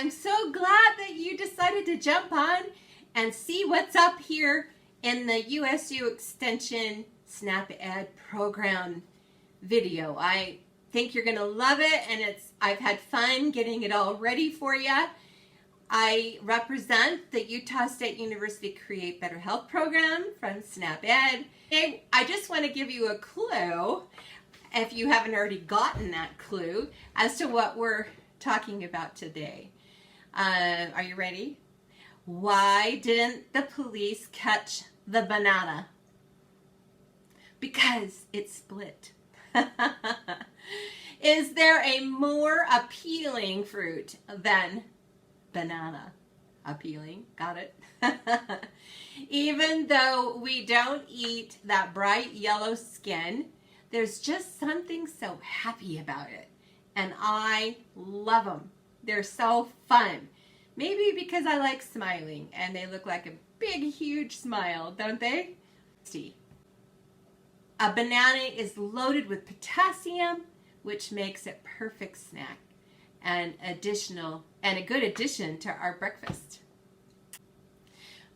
I'm so glad that you decided to jump on and see what's up here in the USU Extension Snap Ed program video. I think you're going to love it, and I've had fun getting it all ready for you. I represent the Utah State University Create Better Health program from Snap Ed. I just want to give you a clue, if you haven't already gotten that clue, as to what we're talking about today. Are you ready? Why didn't the police catch the banana? Because it split. Is there a more appealing fruit than banana? Appealing, got it? Even though we don't eat that bright yellow skin, there's just something so happy about it. And I love them. They're so fun. Maybe because I like smiling and they look like a big, huge smile, don't they? See, a banana is loaded with potassium, which makes it perfect snack and a good addition to our breakfast.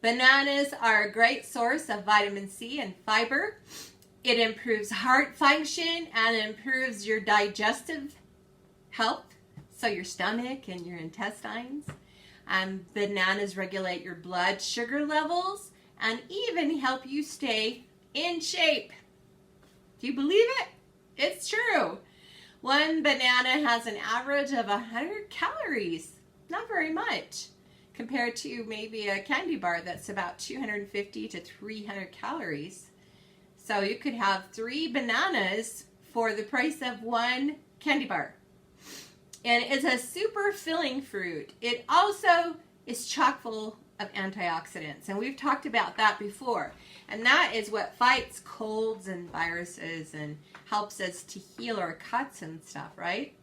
Bananas are a great source of vitamin C and fiber. It improves heart function and improves your digestive health, so your stomach and your intestines. Bananas regulate your blood sugar levels and even help you stay in shape. Do you believe it? It's true. One banana has an average of 100 calories. Not very much compared to maybe a candy bar that's about 250 to 300 calories. So you could have 3 bananas for the price of 1 candy bar. And it's a super filling fruit. It also is chock full of antioxidants. And we've talked about that before. And that is what fights colds and viruses and helps us to heal our cuts and stuff, right?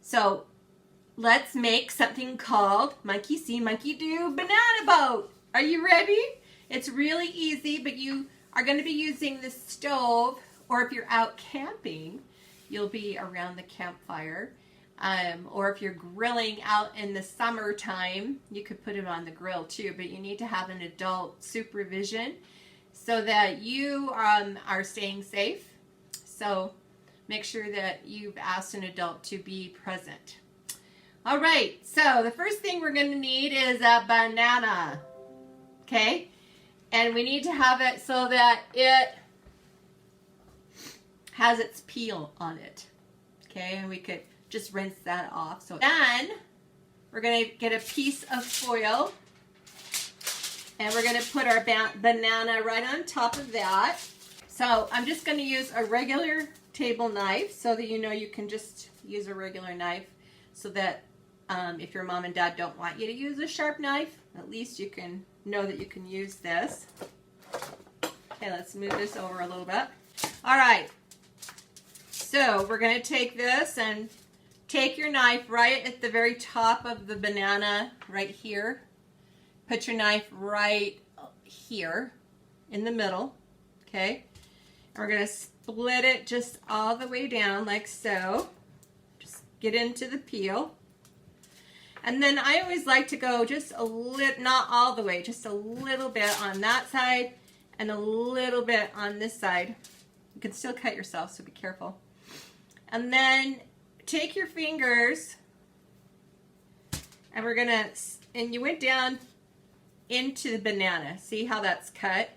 So let's make something called Monkey See, Monkey Do Banana Boat. Are you ready? It's really easy, but you are going to be using the stove, or if you're out camping, you'll be around the campfire. Or if you're grilling out in the summertime, you could put it on the grill too, but you need to have an adult supervision so that you are staying safe. So make sure that you've asked an adult to be present. All right, so the first thing we're going to need is a banana, okay? And we need to have it so that it has its peel on it, okay? And we could just rinse that off. So then we're going to get a piece of foil and we're going to put our banana right on top of that. So I'm just going to use a regular table knife so that you know you can just use a regular knife, so that if your mom and dad don't want you to use a sharp knife, at least you can know that you can use this. Okay, let's move this over a little bit. All right, so we're going to take this and take your knife right at the very top of the banana right here. Put your knife right here in the middle, okay? And we're going to split it just all the way down like so. Just get into the peel. And then I always like to go just a little, not all the way, just a little bit on that side and a little bit on this side. You can still cut yourself, so be careful. And then take your fingers and and you went down into the banana. See how that's cut?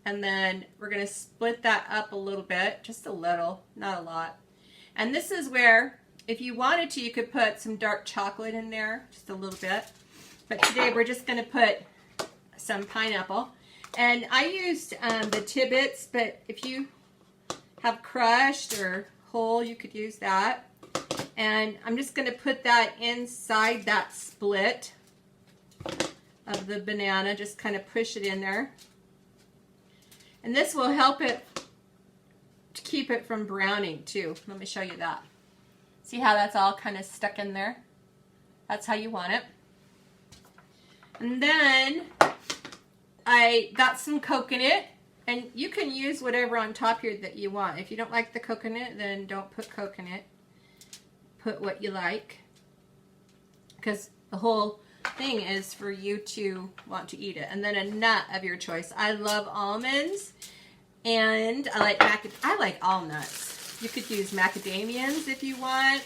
And then we're gonna split that up a little bit, just a little, not a lot. And this is where, if you wanted to, you could put some dark chocolate in there, just a little bit. But today we're just gonna put some pineapple. And I used the Tibbits, but if you have crushed or whole, you could use that. And I'm just going to put that inside that split of the banana, just kind of push it in there. And this will help it to keep it from browning too. Let me show you that. See how that's all kind of stuck in there? That's how you want it. And then I got some coconut. And you can use whatever on top here that you want. If you don't like the coconut, then don't put coconut. Put what you like. because the whole thing is for you to want to eat it. And then a nut of your choice. I love almonds, and I like all nuts. You could use macadamias if you want.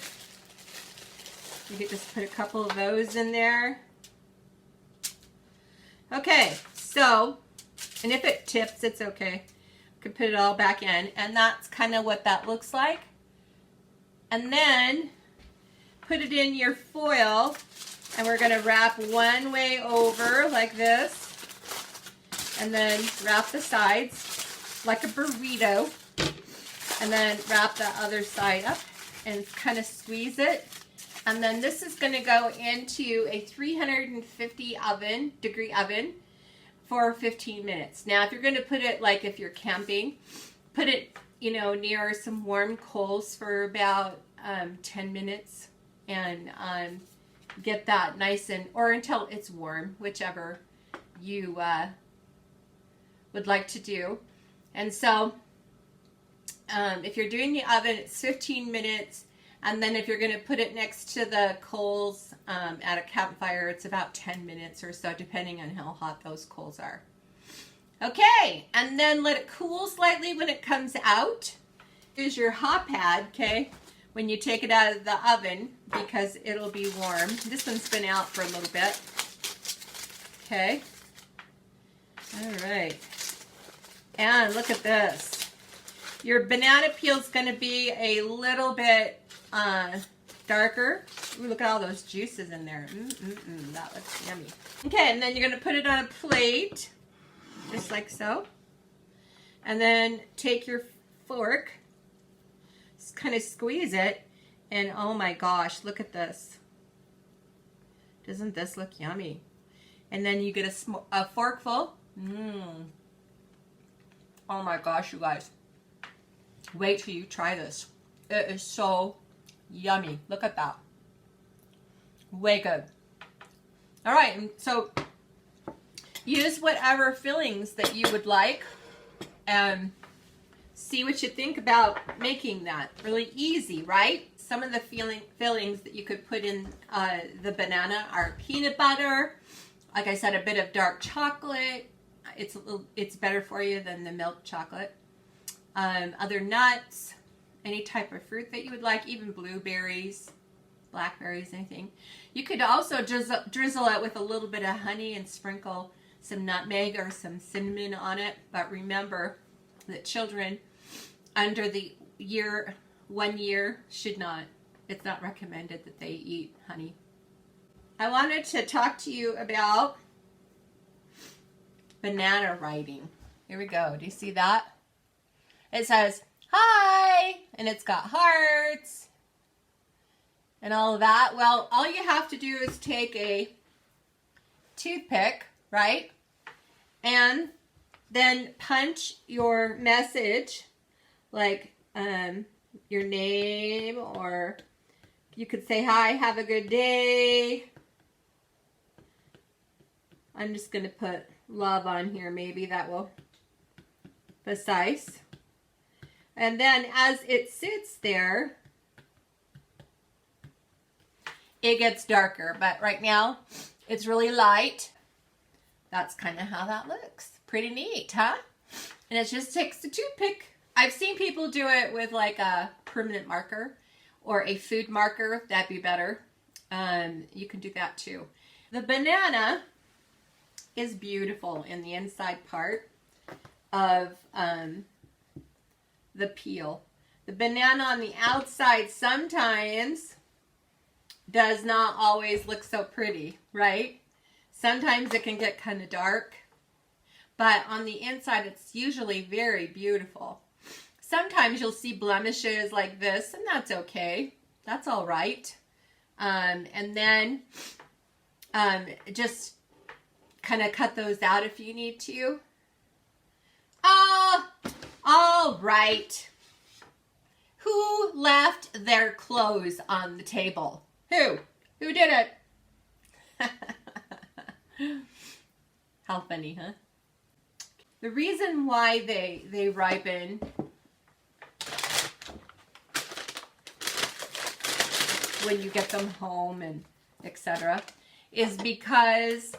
You could just put a couple of those in there. Okay, so, and if it tips, it's okay. You could put it all back in, and that's kind of what that looks like. And then put it in your foil, and we're going to wrap one way over like this, and then wrap the sides like a burrito, and then wrap the other side up and kind of squeeze it. And then this is going to go into a 350 degree oven for 15 minutes. Now, if you're going to put it, like if you're camping, put it, you know, near some warm coals for about 10 minutes and get that nice and, or until it's warm, whichever you would like to do. And so if you're doing the oven, it's 15 minutes. And then if you're going to put it next to the coals at a campfire, it's about 10 minutes or so, depending on how hot those coals are. Okay, and then let it cool slightly when it comes out. Here's your hot pad, okay, when you take it out of the oven, because it'll be warm. This one's been out for a little bit. Okay. All right. And look at this. Your banana peel is going to be a little bit darker. Ooh, look at all those juices in there. That looks yummy. Okay, and then you're going to put it on a plate, just like so. And then take your fork, just kind of squeeze it, and oh my gosh, look at this. Doesn't this look yummy? And then you get a forkful. Oh my gosh, you guys. Wait till you try this. It is so yummy. Look at that. Way good. All right, and so use whatever fillings that you would like and see what you think about making that. Really easy, right? Some of the fillings that you could put in the banana are peanut butter, like I said, a bit of dark chocolate. It's better for you than the milk chocolate. Other nuts, any type of fruit that you would like, even blueberries, blackberries, anything. You could also drizzle it with a little bit of honey and sprinkle some nutmeg or some cinnamon on it. But remember that children under the 1 year should not, it's not recommended that they eat honey. I wanted to talk to you about banana writing. Here we go. Do you see that? It says, hi, and it's got hearts and all of that. Well, all you have to do is take a toothpick, right? And then punch your message, like your name, or you could say, hi, have a good day. I'm just going to put love on here. Maybe that will suffice. And then as it sits there, it gets darker. But right now, it's really light. That's kind of how that looks. Pretty neat, huh? And it just takes the toothpick. I've seen people do it with like a permanent marker or a food marker. That'd be better. You can do that too. The banana is beautiful in the inside part of the peel. The banana on the outside sometimes does not always look so pretty, right? Sometimes it can get kind of dark, but on the inside it's usually very beautiful. Sometimes you'll see blemishes like this, and that's okay. That's all right. And then just kind of cut those out if you need to. All right. Who left their clothes on the table? Who? Who did it? How funny, huh? The reason why they ripen when you get them home and etc., is because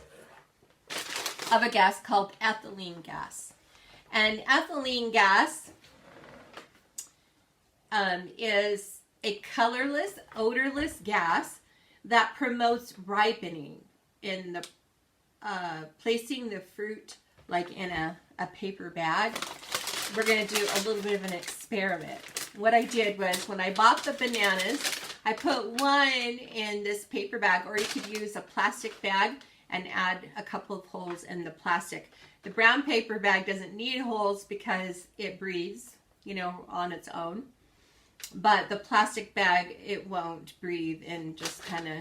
of a gas called ethylene gas. And ethylene gas is a colorless, odorless gas that promotes ripening in the placing the fruit like in a paper bag. We're going to do a little bit of an experiment. What I did was when I bought the bananas, I put one in this paper bag, or you could use a plastic bag and add a couple of holes in the plastic. The brown paper bag doesn't need holes because it breathes, you know, on its own. But the plastic bag, it won't breathe and just kind of,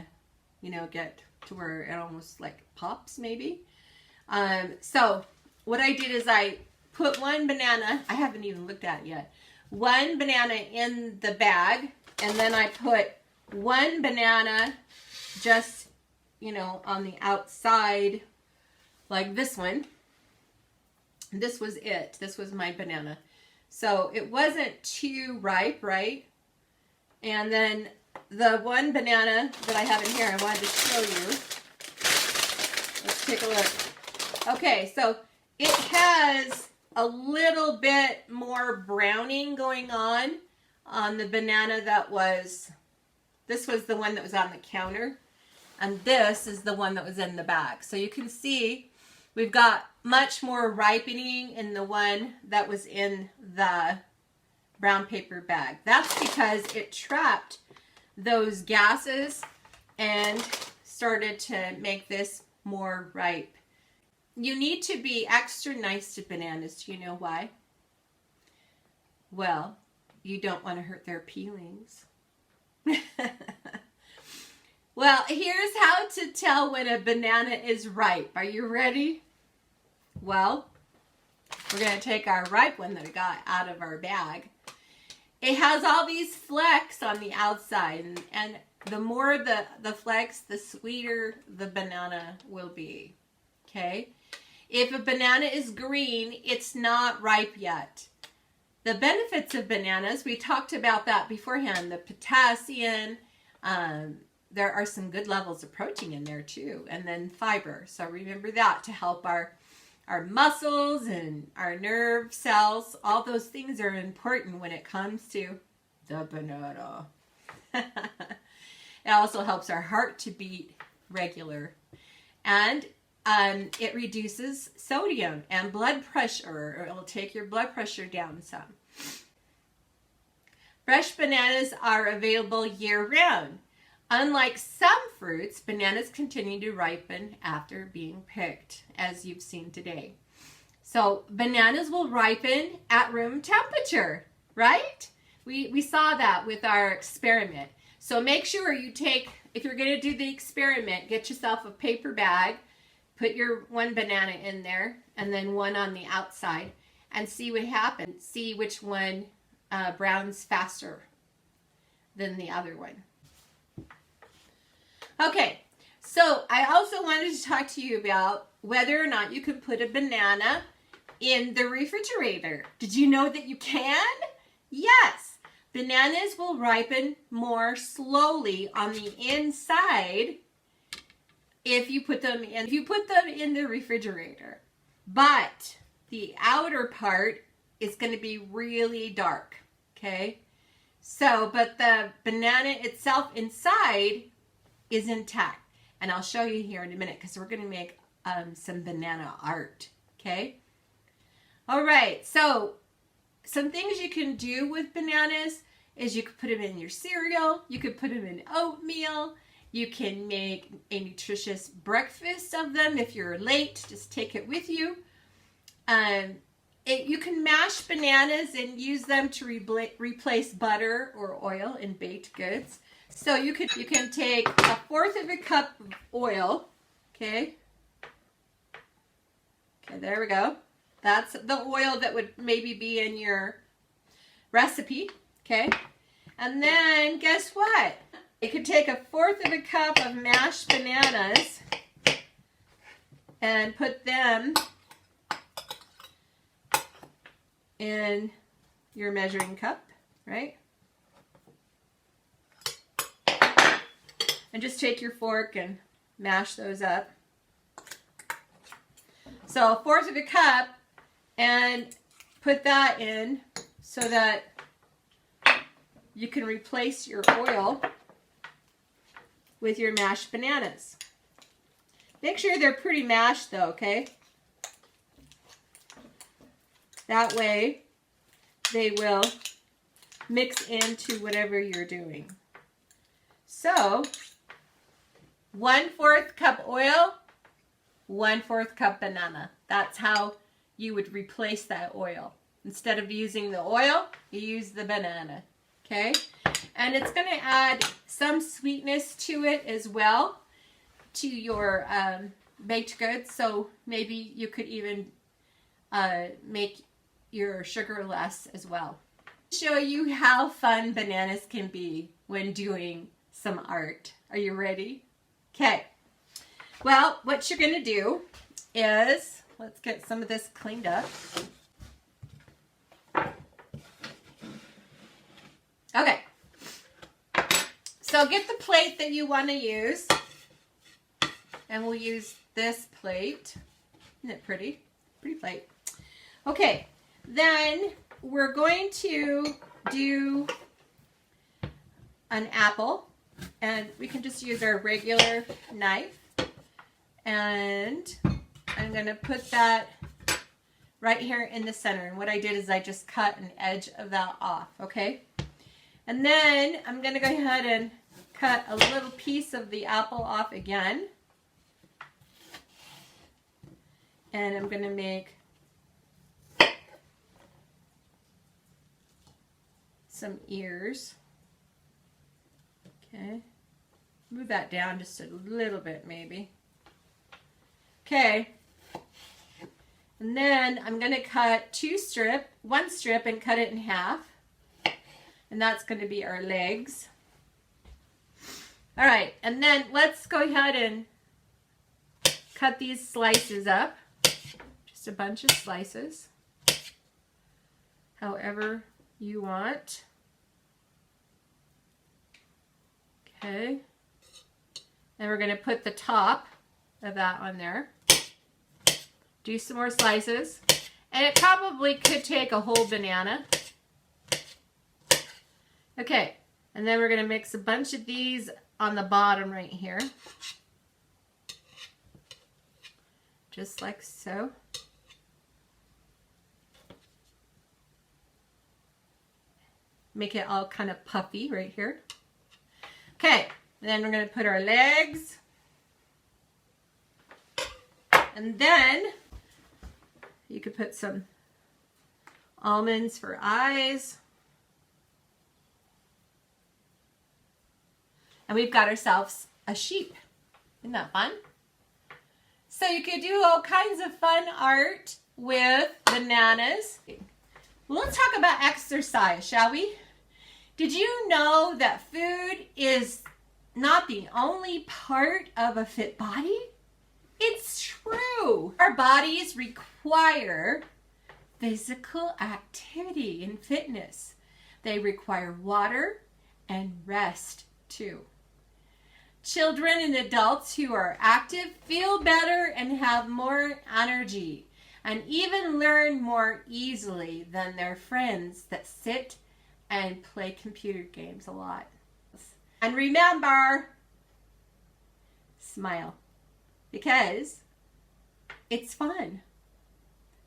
you know, get to where it almost like pops maybe. So what I did is I put one banana, I haven't even looked at it yet, one banana in the bag, and then I put one banana just, you know, on the outside, like this one. This was it. This was my banana. So it wasn't too ripe, right? And then the one banana that I have in here, I wanted to show you. Let's take a look. Okay, so it has a little bit more browning going on the banana that was, this was the one that was on the counter, and this is the one that was in the bag. So you can see we've got much more ripening in the one that was in the brown paper bag. That's because it trapped those gases and started to make this more ripe. You need to be extra nice to bananas. Do you know why? Well, you don't want to hurt their peelings. Well, here's how to tell when a banana is ripe. Are you ready? Well, we're going to take our ripe one that we got out of our bag. It has all these flecks on the outside, and the more the flecks, the sweeter the banana will be. Okay? If a banana is green, it's not ripe yet. The benefits of bananas, we talked about that beforehand. The potassium, there are some good levels of protein in there too, and then fiber. So remember that to help our muscles and our nerve cells. All those things are important when it comes to the banana. It also helps our heart to beat regular. And it reduces sodium and blood pressure, or it'll take your blood pressure down some. Fresh bananas are available year-round. Unlike some fruits, bananas continue to ripen after being picked, as you've seen today. So bananas will ripen at room temperature, right? We saw that with our experiment. So make sure you take, if you're going to do the experiment, get yourself a paper bag, put your one banana in there, and then one on the outside, and see what happens. See which one browns faster than the other one. Okay, so I also wanted to talk to you about whether or not you can put a banana in the refrigerator. Did you know that you can? Yes. Bananas will ripen more slowly on the inside if you put them in the refrigerator. But the outer part is going to be really dark, okay? So, but the banana itself inside is intact. And I'll show you here in a minute because we're going to make some banana art, okay? All right, so some things you can do with bananas is you could put them in your cereal, you could put them in oatmeal, you can make a nutritious breakfast of them. If you're late, just take it with you. You can mash bananas and use them to replace butter or oil in baked goods. So you can take 1/4 of a cup of oil, okay? Okay, there we go. That's the oil that would maybe be in your recipe, okay? And then guess what? You could take 1/4 of a cup of mashed bananas and put them in your measuring cup, right? And just take your fork and mash those up. So 1/4 of a cup, and put that in so that you can replace your oil with your mashed bananas. Make sure they're pretty mashed though, okay? That way they will mix into whatever you're doing. So 1/4 cup oil, 1/4 cup banana. That's how you would replace that oil. Instead of using the oil, you use the banana, okay? And it's going to add some sweetness to it as well, to your baked goods. So maybe you could even make your sugar less as well. Show you how fun bananas can be when doing some art. Are you ready? Okay. Well, what you're going to do is, let's get some of this cleaned up. Okay. So get the plate that you want to use. And we'll use this plate. Isn't it pretty? Pretty plate. Okay. Then we're going to do an apple. And we can just use our regular knife. And I'm going to put that right here in the center. And what I did is I just cut an edge of that off, okay? And then I'm going to go ahead and cut a little piece of the apple off again. And I'm going to make some ears. Okay. Move that down just a little bit maybe. Okay. And then I'm going to cut one strip and cut it in half. And that's going to be our legs. All right. And then let's go ahead and cut these slices up. Just a bunch of slices. However you want. Okay. And we're going to put the top of that on there. Do some more slices. And it probably could take a whole banana. Okay. And then we're going to mix a bunch of these on the bottom right here. Just like so. Make it all kind of puffy right here. Okay. And then we're going to put our legs. And then you could put some almonds for eyes. And we've got ourselves a sheep. Isn't that fun? So you could do all kinds of fun art with bananas. Well, let's talk about exercise, shall we? Did you know that food is not the only part of a fit body? It's true. Our bodies require physical activity and fitness. They require water and rest too. Children and adults who are active feel better and have more energy and even learn more easily than their friends that sit and play computer games a lot. And remember, smile. Because it's fun.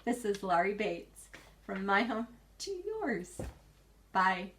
This is Laurie Bates from my home to yours. Bye.